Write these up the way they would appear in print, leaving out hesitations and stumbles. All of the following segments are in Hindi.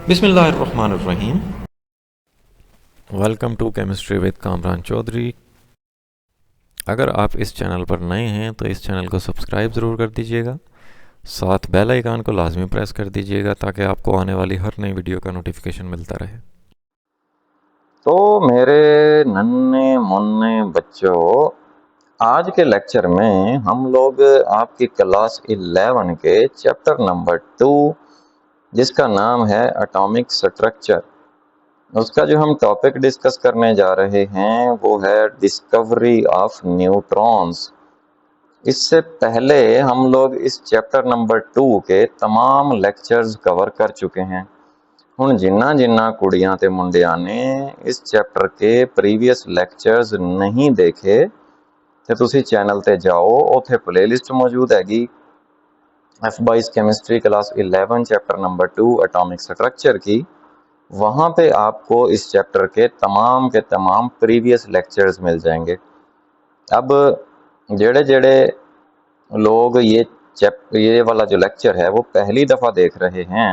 बिस्मिल्लाहिर्रहमानिर्रहीम। Welcome to chemistry with Kamran Chaudhary. अगर आप इस चैनल पर नए हैं तो इस चैनल को सब्सक्राइब ज़रूर कर दीजिएगा, साथ बेल आइकन को लाजमी प्रेस कर दीजिएगा ताकि आपको आने वाली हर नई वीडियो का नोटिफिकेशन मिलता रहे। तो मेरे नन्हे मुन्ने बच्चों, आज के लेक्चर में हम लोग आपकी क्लास 11 के चैप्टर नंबर 2 जिसका नाम है एटॉमिक स्ट्रक्चर, उसका जो हम टॉपिक डिस्कस करने जा रहे हैं वो है डिस्कवरी ऑफ न्यूट्रॉन्स। इससे पहले हम लोग इस चैप्टर नंबर 2 के तमाम लेक्चर्स कवर कर चुके हैं। ਹੁਣ जिन्ना कुड़ियां ते मुंडियां ने इस चैप्टर के प्रीवियस लेक्चर्स नहीं देखे तो तुसी चैनल ते जाओ, उत्थे प्लेलिस्ट मौजूद हैगी F22 chemistry class 11 chapter number 2 atomic structure की। वहाँ पे आपको इस चैप्टर के तमाम प्रीवियस लेक्चर्स मिल जाएंगे। अब जेड़े जेड़े लोग ये वाला जो लेक्चर है वो पहली दफ़ा देख रहे हैं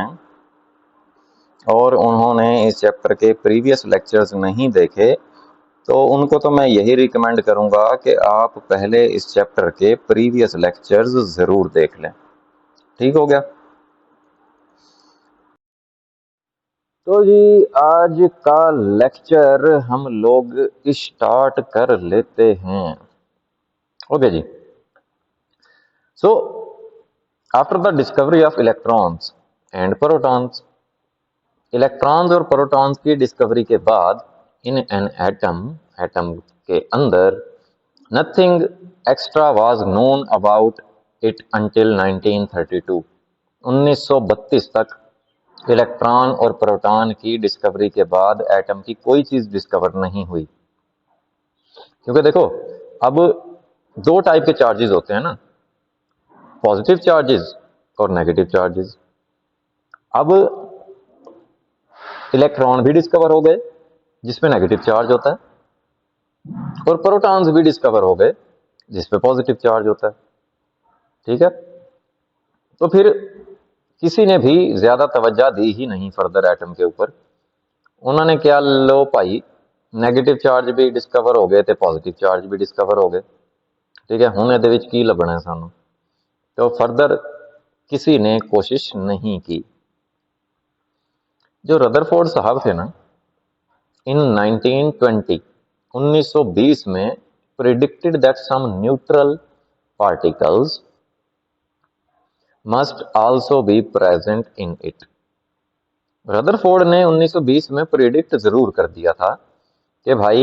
और उन्होंने इस चैप्टर के प्रीवियस लेक्चर्स नहीं देखे, तो उनको तो मैं यही रिकमेंड करूंगा कि आप पहले इस चैप्टर के प्रीवियस लेक्चर्स ज़रूर देख लें। ठीक हो गया? तो जी आज का लेक्चर हम लोग स्टार्ट कर लेते हैं। ओके जी। So after the discovery of electrons and protons, electrons और प्रोटॉन्स की डिस्कवरी के बाद इन एन एटम के अंदर nothing extra was known about it until 1932। 1932 तक इलेक्ट्रॉन और प्रोटॉन की डिस्कवरी के बाद एटम की कोई चीज डिस्कवर नहीं हुई। क्योंकि देखो, अब दो टाइप के चार्जेस होते हैं ना, पॉजिटिव चार्जेस और नेगेटिव चार्जेस। अब इलेक्ट्रॉन भी डिस्कवर हो गए जिसमें नेगेटिव चार्ज होता है, और प्रोटॉन्स भी डिस्कवर हो गए जिसपे पॉजिटिव चार्ज होता है। ठीक है, तो फिर किसी ने भी ज्यादा तवज्जो दी ही नहीं फर्दर एटम के ऊपर। उन्होंने क्या, लो भाई नेगेटिव चार्ज भी डिस्कवर हो गए थे, पॉजिटिव चार्ज भी डिस्कवर हो गए, ठीक है, हुण इहदे विच की लभना है सानू। तो फर्दर किसी ने कोशिश नहीं की। जो रदरफोर्ड साहब थे ना, इन 1920 में predicted that some neutral particles must also be present in it. Rutherford ने 1920 में प्रिडिक्ट जरूर कर दिया था कि भाई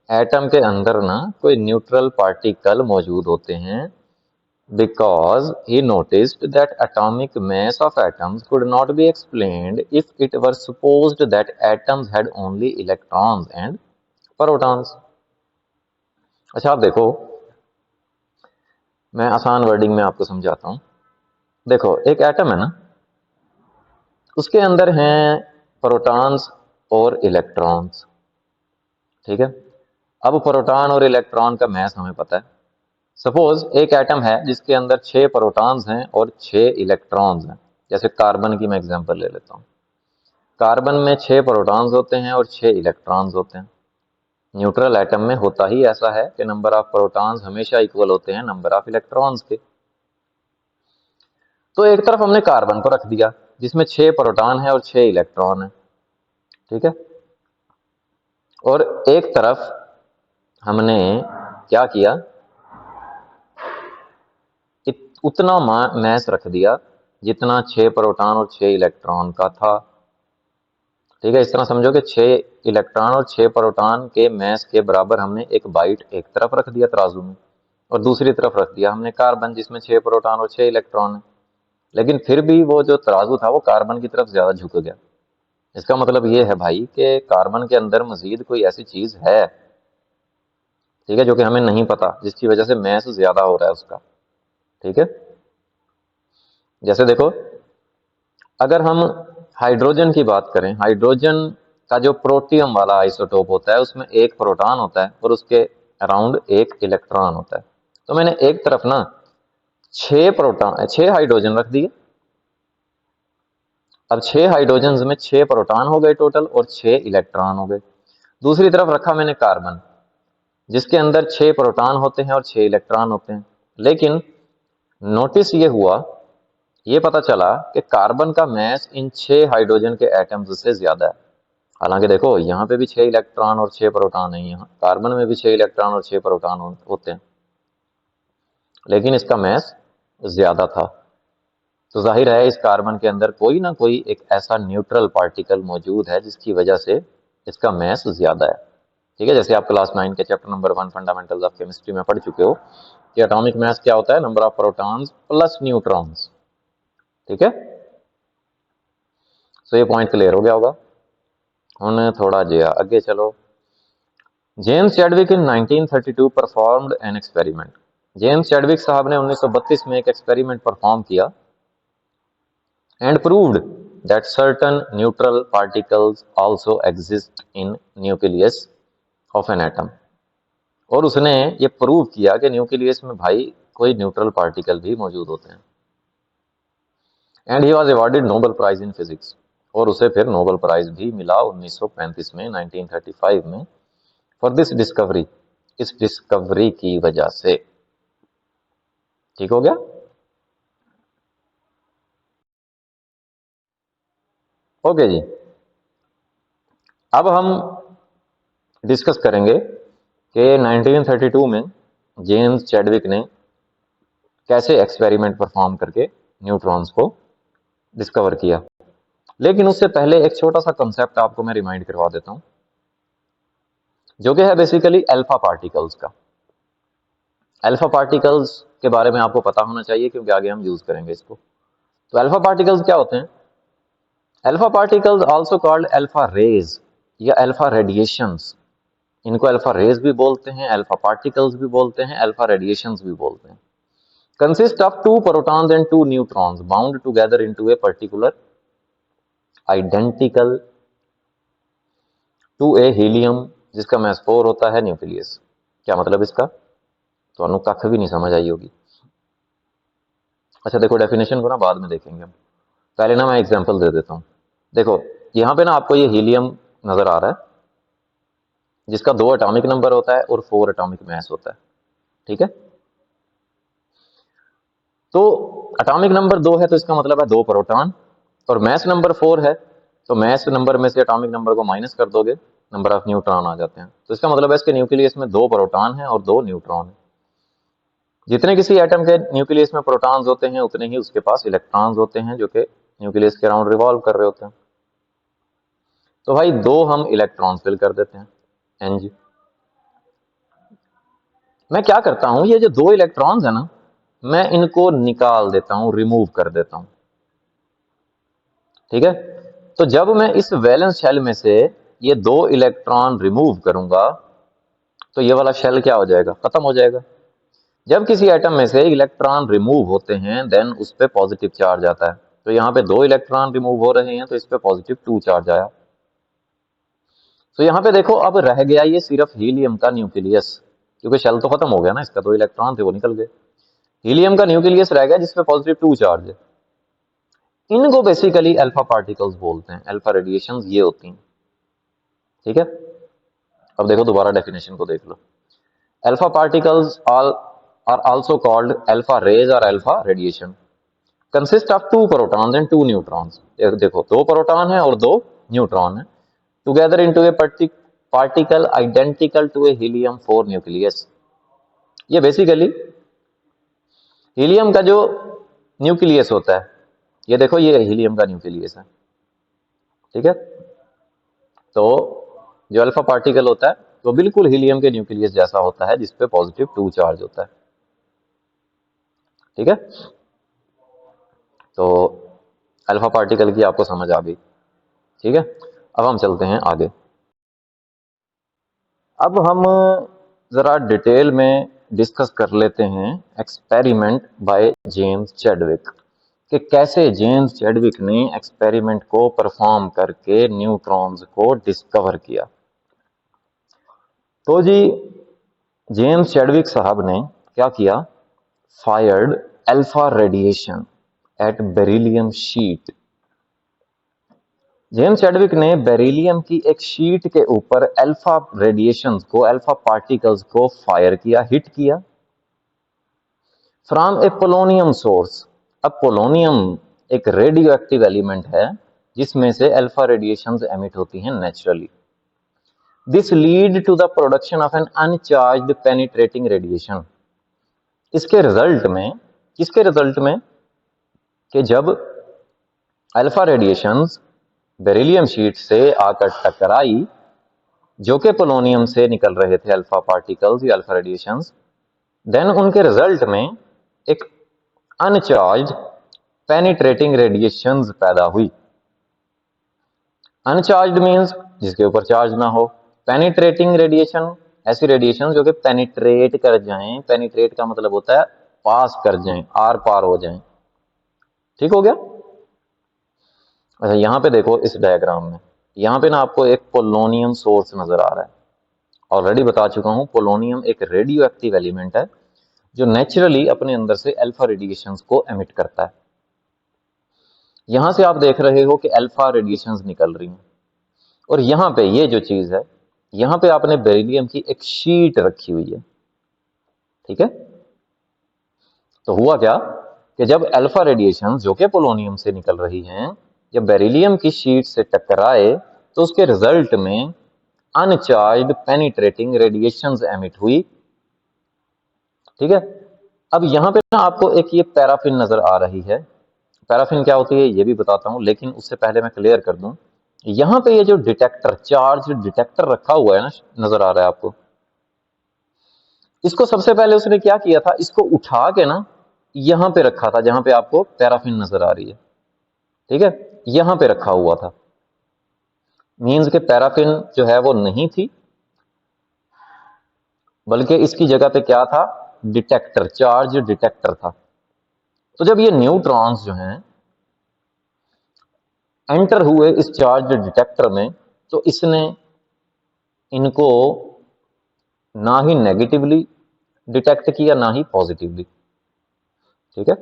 एटम के अंदर ना कोई न्यूट्रल पार्टिकल मौजूद होते हैं, because he noticed that atomic mass of atoms could not be explained if it were supposed that atoms had only electrons and protons। अच्छा आप देखो, मैं आसान वर्डिंग में आपको समझाता हूं। देखो, एक एटम है ना, उसके अंदर हैं प्रोटॉन्स और इलेक्ट्रॉन्स। ठीक है, अब प्रोटॉन और इलेक्ट्रॉन का मैस हमें पता है। सपोज एक एटम है जिसके अंदर 6 प्रोटॉन्स हैं और 6 इलेक्ट्रॉन्स हैं। जैसे कार्बन की मैं एग्जांपल ले लेता हूँ। कार्बन में 6 प्रोटॉन्स होते हैं और 6 इलेक्ट्रॉन्स होते हैं। न्यूट्रल एटम में होता ही ऐसा है कि नंबर ऑफ प्रोटॉन्स हमेशा इक्वल होते हैं नंबर ऑफ इलेक्ट्रॉन्स के। तो एक तरफ हमने कार्बन को रख दिया जिसमें 6 प्रोटॉन है और 6 इलेक्ट्रॉन है। ठीक है, और एक तरफ हमने क्या किया, उतना मैस रख दिया जितना 6 प्रोटॉन और 6 इलेक्ट्रॉन का था। ठीक है, इस तरह समझो कि 6 इलेक्ट्रॉन और 6 प्रोटॉन के मैस के बराबर हमने एक बाइट एक तरफ रख दिया तराजू में, और दूसरी तरफ रख दिया हमने कार्बन जिसमें 6 प्रोटॉन और 6 इलेक्ट्रॉन है। लेकिन फिर भी वो जो तराजू था वो कार्बन की तरफ ज्यादा झुक गया। इसका मतलब ये है भाई कि कार्बन के अंदर मजीद कोई ऐसी चीज है, ठीक है, जो कि हमें नहीं पता, जिसकी वजह से मैस ज्यादा हो रहा है उसका। ठीक है, जैसे देखो, अगर हम हाइड्रोजन की बात करें, हाइड्रोजन का जो प्रोटियम वाला आइसोटोप होता है उसमें एक प्रोटॉन होता है और उसके अराउंड एक इलेक्ट्रॉन होता है। तो मैंने एक तरफ ना 6 हाइड्रोजन रख दिए, अब 6 हाइड्रोजन में 6 प्रोटॉन हो गए टोटल और 6 इलेक्ट्रॉन हो गए। दूसरी तरफ रखा मैंने कार्बन, जिसके अंदर 6 प्रोटॉन होते हैं और 6 इलेक्ट्रॉन होते हैं। लेकिन नोटिस ये हुआ, ये पता चला कि कार्बन का मास इन 6 हाइड्रोजन के एटम्स से ज्यादा है। हालांकि देखो यहाँ पे भी 6 इलेक्ट्रॉन और 6 प्रोटॉन है, यहाँ कार्बन में भी 6 इलेक्ट्रॉन और 6 प्रोटॉन होते हैं, लेकिन इसका मास ज्यादा था। तो जाहिर है इस कार्बन के अंदर कोई ना कोई एक ऐसा न्यूट्रल पार्टिकल मौजूद है जिसकी वजह से इसका मास ज्यादा है। ठीक है, जैसे आप क्लास 9 के chapter number 1 fundamentals of chemistry में पढ़ चुके हो कि एटॉमिक मास क्या होता है, number of protons plus neutrons. ठीक है, तो ये पॉइंट क्लियर हो गया होगा। ਹੁਣ थोड़ा जिया आगे चलो। James Chadwick in 1932 performed an experiment. James Chadwick साहब ने 1932 में एक एक्सपेरिमेंट परफॉर्म किया and proved that certain neutral particles also exist in nucleus of an atom। और उसने ये प्रूव किया कि न्यूक्लियस में भाई कोई न्यूट्रल पार्टिकल भी मौजूद होते हैं। And he was awarded Nobel prize in physics, और उसे फिर नोबेल प्राइज भी मिला 1935 में 1935 में फॉर दिस डिस्कवरी, इस डिस्कवरी की वजह से। ठीक हो गया। ओके जी, अब हम डिस्कस करेंगे कि 1932 में जेम्स चैडविक ने कैसे एक्सपेरिमेंट परफॉर्म करके न्यूट्रॉन्स को डिस्कवर किया। लेकिन उससे पहले एक छोटा सा कंसेप्ट आपको मैं रिमाइंड करवा देता हूं, जो कि है बेसिकली अल्फा पार्टिकल्स का। अल्फा पार्टिकल्स के बारे में आपको पता होना चाहिए क्योंकि आगे हम यूज करेंगे इसको। तो अल्फा पार्टिकल्स क्या होते हैं? Alpha particles also called alpha rays या अल्फा रेडिएशंस। इनको अल्फा रेज भी बोलते हैं, अल्फा पार्टिकल्स भी बोलते हैं, अल्फा रेडिएशंस भी बोलते हैं। consist of 2 protons and 2 neutrons bound together into a particular identical to a helium जिसका मास 4 होता है न्यूक्लियस। क्या मतलब इसका? तो अनु कख भी नहीं समझ आई होगी। अच्छा देखो, डेफिनेशन को ना बाद में देखेंगे हम, पहले ना मैं एग्जांपल दे देता हूं। देखो यहां पे ना आपको ये हीलियम नजर आ रहा है, जिसका 2 एटॉमिक नंबर होता है और 4 एटॉमिक मास होता है। ठीक है, तो एटॉमिक नंबर 2 है तो इसका मतलब है 2 प्रोटॉन, और मास नंबर 4 है तो मास नंबर में से एटॉमिक नंबर को माइनस कर दोगे, नंबर ऑफ न्यूट्रॉन आ जाते हैं। तो इसका मतलब है इसके न्यूक्लियस में 2 प्रोटॉन है और 2 न्यूट्रॉन है। जितने किसी एटम के न्यूक्लियस में प्रोटॉन्स होते हैं उतने ही उसके पास इलेक्ट्रॉन्स होते हैं जो कि न्यूक्लियस के अराउंड रिवॉल्व कर रहे होते हैं। तो भाई 2 हम इलेक्ट्रॉन फिल कर देते हैं एनजी। मैं क्या करता हूं, ये जो 2 इलेक्ट्रॉन्स है ना, मैं इनको निकाल देता हूं, रिमूव कर देता हूं। ठीक है, तो जब मैं इस वैलेंस शेल में से ये 2 इलेक्ट्रॉन रिमूव करूंगा तो ये वाला शेल क्या हो जाएगा? खत्म हो जाएगा। जब किसी एटम में से इलेक्ट्रॉन रिमूव होते हैं देन उस पर पॉजिटिव चार्ज आता है। तो यहाँ पे 2 इलेक्ट्रॉन रिमूव हो रहे हैं तो इस पे पॉजिटिव 2 चार्ज आया। तो यहाँ पे देखो अब रह गया ये सिर्फ हीलियम का न्यूक्लियस, क्योंकि शेल तो खत्म हो गया ना इसका, 2 इलेक्ट्रॉन थे वो निकल गए। हीलियम का न्यूक्लियस रह गया जिसपे पॉजिटिव 2 चार्ज है। इनको बेसिकली अल्फा पार्टिकल्स बोलते हैं, अल्फा रेडिएशंस ये होती हैं। ठीक है, अब देखो दोबारा डेफिनेशन को देख लो। Alpha particles are also called alpha rays और alpha radiation, consist of 2 protons and 2 neutrons. देखो 2 प्रोटॉन है और 2 न्यूट्रॉन है, together into a particle identical to a helium 4 nucleus. ये बेसिकली हीलियम का जो न्यूक्लियस होता है, ये देखो ये हीलियम का न्यूक्लियस है। ठीक है, तो जो अल्फा पार्टिकल होता है वो बिल्कुल हीलियम के न्यूक्लियस जैसा होता है जिसपे पॉजिटिव 2 चार्ज होता है। ठीक है, तो अल्फा पार्टिकल की आपको समझ आ गई। ठीक है, अब हम चलते हैं आगे। अब हम जरा डिटेल में डिस्कस कर लेते हैं एक्सपेरिमेंट बाय जेम्स चैडविक, कि कैसे जेम्स चैडविक ने एक्सपेरिमेंट को परफॉर्म करके न्यूट्रॉन्स को डिस्कवर किया। तो जी जेम्स चैडविक साहब ने क्या किया, fired alpha radiation at beryllium sheet James Chadwick ने बेरिलियम की एक शीट के ऊपर अल्फा रेडिएशंस को, अल्फा पार्टिकल्स को फायर किया, हिट किया फ्रॉम ए पोलोनियम सोर्स। अब पोलोनियम एक रेडियो एक्टिव एलिमेंट है जिसमें से अल्फा रेडिएशंस एमिट होती हैं naturally. This lead to the production of an uncharged penetrating radiation. इसके रिजल्ट में, किसके रिजल्ट में, कि जब अल्फा रेडिएशंस बेरिलियम शीट से आकर टकराई, जो कि पोलोनियम से निकल रहे थे अल्फा पार्टिकल्स या अल्फा रेडिएशंस, देन उनके रिजल्ट में एक अनचार्ज्ड पेनिट्रेटिंग रेडिएशंस पैदा हुई। अनचार्ज्ड मींस जिसके ऊपर चार्ज ना हो, पेनिट्रेटिंग रेडिएशन ऐसी रेडिएशन जो कि पेनिट्रेट कर जाएं। पेनिट्रेट का मतलब होता है पास कर जाएं, आर पार हो जाएं। ठीक हो गया। अच्छा, यहां पे देखो इस डायग्राम में, यहां पे ना आपको एक पोलोनियम सोर्स नजर आ रहा है। ऑलरेडी बता चुका हूं, पोलोनियम एक रेडियो एक्टिव एलिमेंट है जो नेचुरली अपने अंदर से अल्फा रेडिएशंस को एमिट करता है। यहां से आप देख रहे हो कि अल्फा रेडिएशंस निकल रही हैं, और यहां पे ये जो चीज है, यहां पे आपने बेरिलियम की एक शीट रखी हुई है। ठीक है। तो हुआ क्या कि जब अल्फा रेडिएशन जो कि पोलोनियम से निकल रही हैं, जब बेरिलियम की शीट से टकराए तो उसके रिजल्ट में अनचार्ज्ड पेनिट्रेटिंग रेडिएशंस एमिट हुई। ठीक है। अब यहां पे ना आपको एक ये पैराफिन नजर आ रही है। पैराफिन क्या होती है ये भी बताता हूं, लेकिन उससे पहले मैं क्लियर कर दूं, यहां पे ये जो डिटेक्टर, चार्ज डिटेक्टर रखा हुआ है ना, नजर आ रहा है आपको, इसको सबसे पहले उसने क्या किया था, इसको उठा के ना यहां पे रखा था जहां पे आपको पैराफिन नजर आ रही है। ठीक है, यहां पे रखा हुआ था। मींस के पैराफिन जो है वो नहीं थी, बल्कि इसकी जगह पे क्या था, डिटेक्टर, चार्ज डिटेक्टर था। तो जब ये न्यूट्रॉन्स जो हैं एंटर हुए इस चार्ज डिटेक्टर में, तो इसने इनको ना ही नेगेटिवली डिटेक्ट किया ना ही पॉजिटिवली। ठीक है।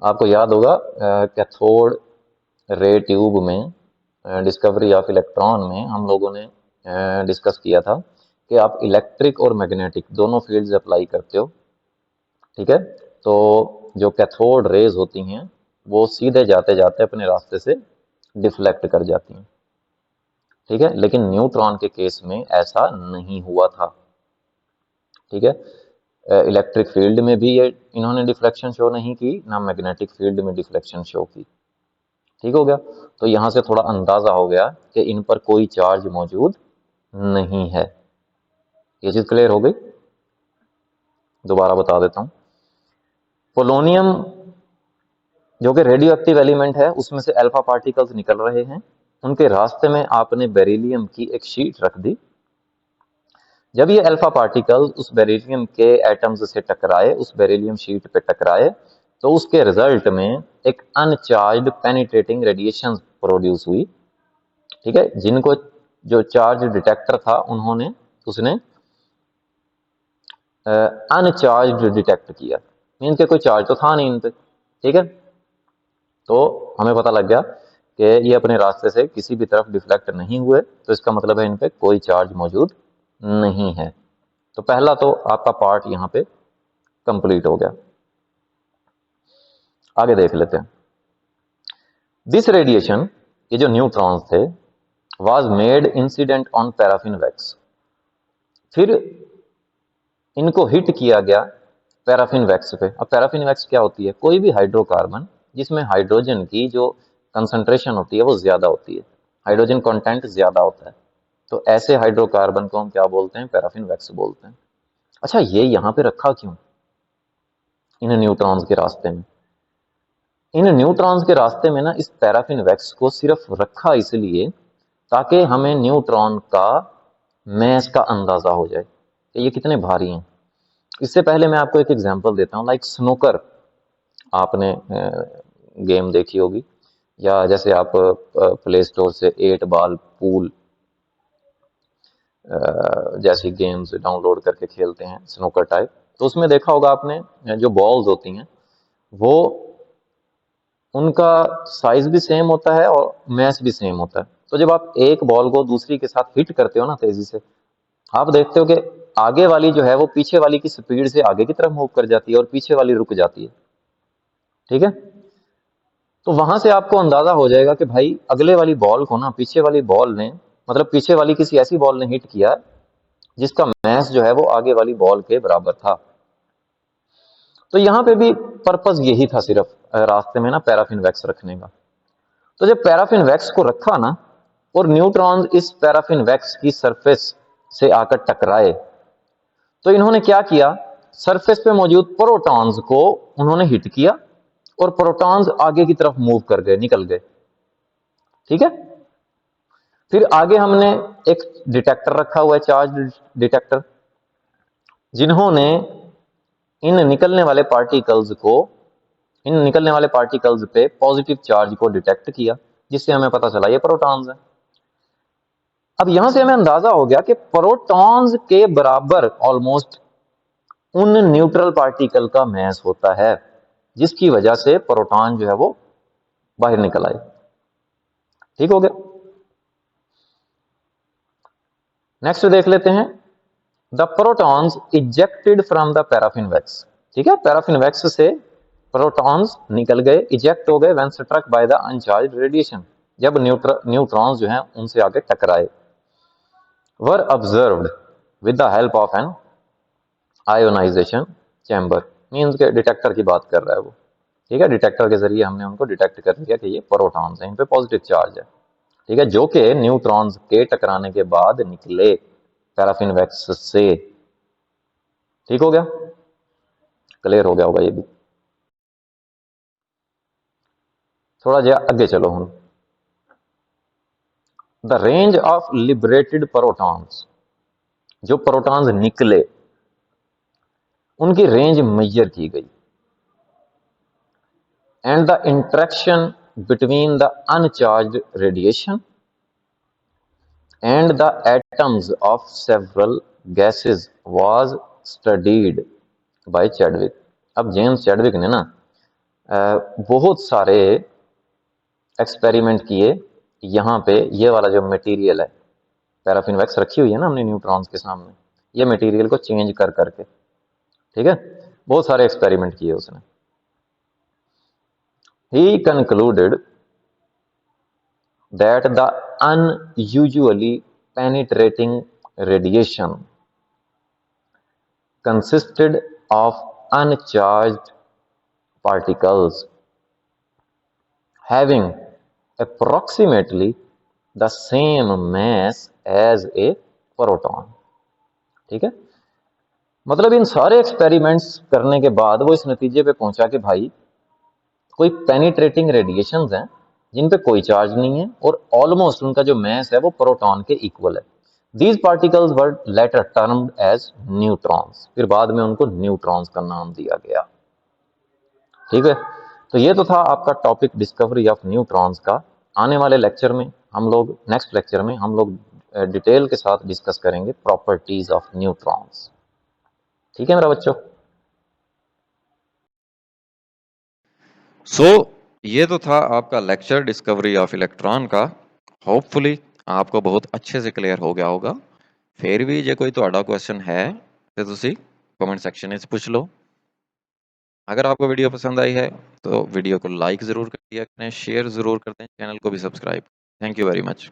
आपको याद होगा कैथोड रे ट्यूब में, डिस्कवरी ऑफ इलेक्ट्रॉन में हम लोगों ने डिस्कस किया था कि आप इलेक्ट्रिक और मैग्नेटिक दोनों फील्ड्स अप्लाई करते हो। ठीक है। तो जो कैथोड रेज होती हैं वो सीधे जाते जाते अपने रास्ते से डिफ्लेक्ट कर जाती हैं। ठीक है। लेकिन न्यूट्रॉन के केस में ऐसा नहीं हुआ था। ठीक है। इलेक्ट्रिक फील्ड में भी ये इन्होंने डिफ्लेक्शन शो नहीं की, ना मैग्नेटिक फील्ड में डिफ्लेक्शन शो की। ठीक हो गया। तो यहां से थोड़ा अंदाजा हो गया कि इन पर कोई चार्ज मौजूद नहीं है। ये चीज क्लियर हो गई। दोबारा बता देता हूं, पोलोनियम जो कि रेडियो एक्टिव एलिमेंट है, उसमें से अल्फा पार्टिकल्स निकल रहे हैं, उनके रास्ते में आपने बेरिलियम की एक शीट रख दी। जब ये अल्फा पार्टिकल्स उस बेरिलियम के एटम्स से टकराए, उस बेरिलियम शीट पे टकराए, तो उसके रिजल्ट में एक अनचार्ज्ड पेनिट्रेटिंग रेडिएशन प्रोड्यूस हुई। ठीक है। जिनको जो चार्ज डिटेक्टर था उन्होंने, उसने अनचार्ज डिटेक्ट किया, मीन के कोई चार्ज तो था नहीं इन पे। ठीक है। तो हमें पता लग गया कि ये अपने रास्ते से किसी भी तरफ डिफ्लेक्ट नहीं हुए, तो इसका मतलब है इन पे कोई चार्ज मौजूद नहीं है। तो पहला तो आपका पार्ट यहाँ पे कंप्लीट हो गया। आगे देख लेते हैं। दिस रेडिएशन, ये जो न्यूट्रॉन्स थे, was made incident on paraffin wax. फिर इनको हिट किया गया पैराफिन वैक्स पे। अब पैराफिन वैक्स क्या होती है, कोई भी हाइड्रोकार्बन जिसमें हाइड्रोजन की जो कंसंट्रेशन होती है वो ज्यादा होती है, हाइड्रोजन कंटेंट ज्यादा होता है, तो ऐसे हाइड्रोकार्बन को हम क्या बोलते हैं, पैराफिन वैक्स बोलते हैं। अच्छा, ये यहाँ पे रखा क्यों इन न्यूट्रॉन्स के रास्ते में? इन न्यूट्रॉन्स के रास्ते में ना इस पैराफिन वैक्स को सिर्फ रखा इसलिए ताकि हमें न्यूट्रॉन का मैस का अंदाजा हो जाए कि ये कितने भारी हैं। इससे पहले मैं आपको एक एग्जांपल देता हूँ, लाइक स्नूकर आपने गेम देखी होगी, या जैसे आप प्ले स्टोर से 8 बॉल पूल जैसी गेम्स डाउनलोड करके खेलते हैं स्नूकर टाइप, तो उसमें देखा होगा आपने जो बॉल्स होती हैं वो उनका साइज भी सेम होता है और मैस भी सेम होता है। तो जब आप एक बॉल को दूसरी के साथ हिट करते हो ना तेजी से, आप देखते हो कि आगे वाली जो है वो पीछे वाली की स्पीड से आगे की तरफ मूव कर जाती है और पीछे वाली रुक जाती है। ठीक है, तो वहां से आपको अंदाजा हो जाएगा कि भाई अगले वाली बॉल को ना पीछे वाली बॉल ने, मतलब पीछे वाली किसी ऐसी बॉल ने हिट किया जिसका मैस जो है वो आगे वाली बॉल के बराबर था। तो यहाँ पे भी पर्पस यही था सिर्फ रास्ते में ना पैराफिन वैक्स रखने का। तो जब पैराफिन वैक्स को रखा ना और न्यूट्रॉन इस पैराफिन वैक्स की सरफेस से आकर टकराए, तो इन्होंने क्या किया, सरफेस पे मौजूद प्रोटॉन्स को उन्होंने हिट किया और प्रोटॉन्स आगे की तरफ मूव कर गए, निकल गए। ठीक है, फिर आगे हमने एक डिटेक्टर रखा हुआ है, चार्ज डिटेक्टर, जिन्होंने इन निकलने वाले पार्टिकल्स को, इन निकलने वाले पार्टिकल्स पे पॉजिटिव चार्ज को डिटेक्ट किया, जिससे हमें पता चला ये प्रोटॉन्स है। अब यहां से हमें अंदाजा हो गया कि प्रोटॉन्स के बराबर ऑलमोस्ट उन न्यूट्रल पार्टिकल का मैस होता है, जिसकी वजह से प्रोटॉन जो है वो बाहर निकल आए। ठीक हो गया। नेक्स्ट देख लेते हैं, the protons ejected from the paraffin wax. ठीक है, पैराफिन वैक्स से प्रोटॉन्स निकल गए, इजेक्ट हो गए when struck by the uncharged radiation, जब न्यूट्रॉन्स जो हैं उनसे आगे टकराए। Were observed with the help of an ionisation chamber, means के डिटेक्टर की बात कर रहा है वो। ठीक है, डिटेक्टर के जरिए हमने उनको डिटेक्ट कर लिया कि ये प्रोटॉन्स हैं, इन पे पॉजिटिव चार्ज है। ठीक है, जो कि न्यूट्रॉन्स के टकराने के बाद निकले पैराफिन वैक्स से। ठीक हो गया, क्लियर हो गया होगा ये भी। थोड़ा जा आगे चलो हम, the range of liberated protons, जो प्रोटॉन्स निकले उनकी रेंज मेजर की गई, and the interaction between the uncharged radiation and the atoms of several gases was studied by Chadwick. अब जेम्स चैडविक ने ना बहुत सारे एक्सपेरिमेंट किए यहाँ पे। ये वाला जो मटेरियल है, पैराफिन वैक्स रखी हुई है ना हमने न्यूट्रॉन्स के सामने, ये मटेरियल को चेंज कर करके, ठीक है, बहुत सारे एक्सपेरिमेंट किए उसने। ही concluded that the unusually penetrating radiation consisted of uncharged particles having approximately the same mass as a proton। ठीक है, मतलब इन सारे एक्सपेरिमेंट्स करने के बाद वो इस नतीजे पे पहुंचा कि भाई कोई पेनिट्रेटिंग रेडिएशंस हैं जिन पे कोई चार्ज नहीं है और ऑलमोस्ट उनका जो मैस है वो प्रोटॉन के इक्वल है। These particles were later termed as neutrons, फिर बाद में उनको न्यूट्रॉन्स का नाम दिया गया। ठीक है, तो ये तो था आपका टॉपिक डिस्कवरी ऑफ न्यूट्रॉन्स का। आने वाले लेक्चर में हम लोग, नेक्स्ट लेक्चर में हम लोग डिटेल के साथ डिस्कस करेंगे प्रॉपर्टीज ऑफ न्यूट्रॉन्स। ठीक है मेरा बच्चों। ये तो था आपका लेक्चर डिस्कवरी ऑफ इलेक्ट्रॉन का। होपफुली आपको बहुत अच्छे से क्लियर हो गया होगा। फिर भी जे कोई ਤੁਹਾਡਾ क्वेश्चन है तो ਤੁਸੀਂ कमेंट सेक्शन में पूछ लो। अगर आपको वीडियो पसंद आई है तो वीडियो को लाइक ज़रूर कर दिया करें, शेयर ज़रूर कर दें, चैनल को भी subscribe. Thank you very much.